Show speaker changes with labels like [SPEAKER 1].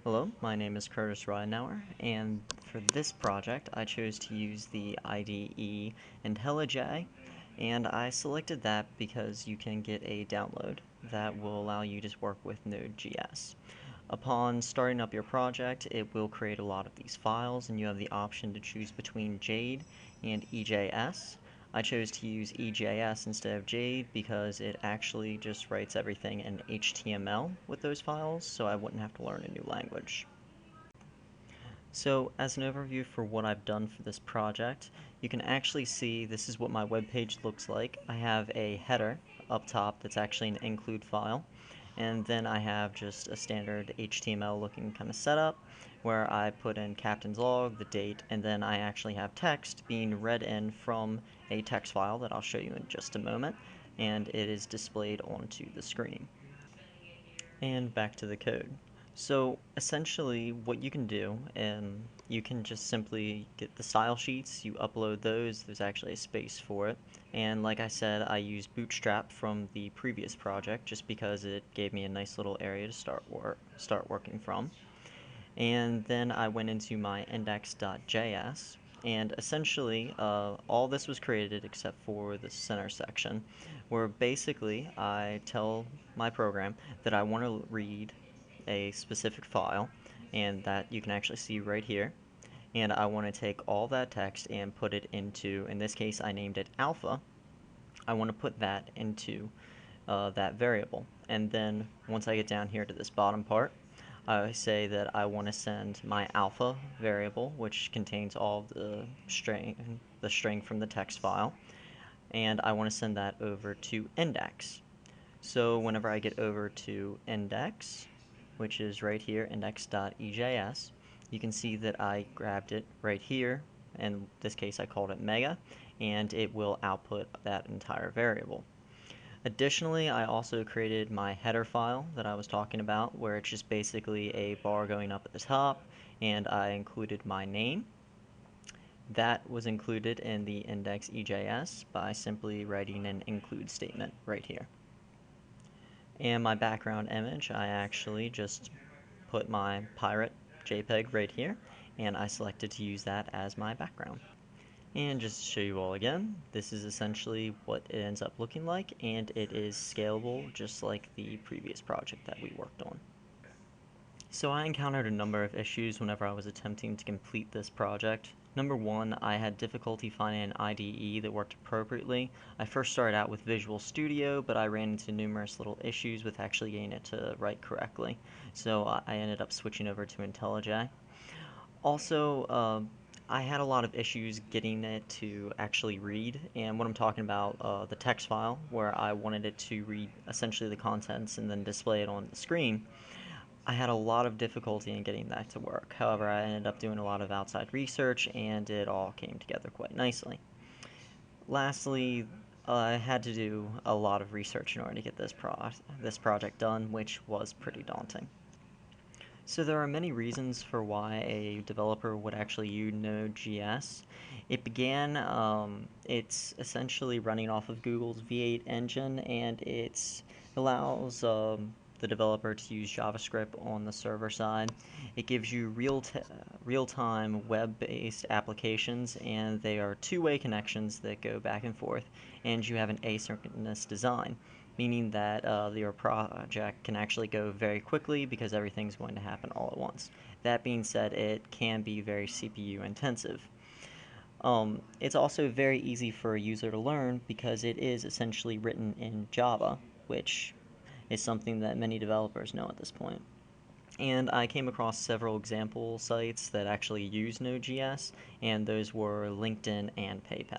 [SPEAKER 1] Hello, my name is Curtis Ridenour, and for this project I chose to use the IDE IntelliJ, and I selected that because you can get a download that will allow you to work with Node.js. Upon starting up your project, it will create a lot of these files, and you have the option to choose between Jade and EJS. I chose to use EJS instead of Jade because it actually just writes everything in HTML with those files, so I wouldn't have to learn a new language. So as an overview for what I've done for this project, you can actually see this is what my web page looks like. I have a header up top that's actually an include file, and then I have just a standard HTML looking kind of setup where I put in captain's log, the date, and then I actually have text being read in from a text file that I'll show you in just a moment, and it is displayed onto the screen. And back to the code. So essentially what you can do, you can just simply get the style sheets, you upload those, there's actually a space for it, and like I said, I used Bootstrap from the previous project just because it gave me a nice little area to start working from. And then I went into my index.js, and essentially all this was created except for the center section, where basically I tell my program that I want to read a specific file, and that you can actually see right here, and I want to take all that text and put it into, in this case I named it alpha. I want to put that into that variable, and then once I get down here to this bottom part, I say that I want to send my alpha variable, which contains all of the string from the text file, and I want to send that over to index. So whenever I get over to index, which is right here, index.ejs, you can see that I grabbed it right here. In this case I called it mega, and it will output that entire variable. Additionally, I also created my header file that I was talking about, where it's just basically a bar going up at the top, and I included my name. That was included in the index.ejs by simply writing an include statement right here. And my background image, I actually just put my pirate JPEG right here, and I selected to use that as my background. And just to show you all again, this is essentially what it ends up looking like, and it is scalable just like the previous project that we worked on. So I encountered a number of issues whenever I was attempting to complete this project. Number one, I had difficulty finding an IDE that worked appropriately. I first started out with Visual Studio, but I ran into numerous little issues with actually getting it to write correctly. So I ended up switching over to IntelliJ. Also, I had a lot of issues getting it to actually read, and what I'm talking about, the text file, where I wanted it to read essentially the contents and then display it on the screen. I had a lot of difficulty in getting that to work. However, I ended up doing a lot of outside research, and it all came together quite nicely. Lastly, I had to do a lot of research in order to get this project done, which was pretty daunting. So there are many reasons for why a developer would actually use Node.js. It began, it's essentially running off of Google's V8 engine, and it allows the developer to use JavaScript on the server side. It gives you real-time web-based applications, and they are two-way connections that go back and forth, and you have an asynchronous design, meaning that your project can actually go very quickly because everything's going to happen all at once. That being said, it can be very CPU intensive. It's also very easy for a user to learn because it is essentially written in Java, which is something that many developers know at this point. And I came across several example sites that actually use Node.js, and those were LinkedIn and PayPal.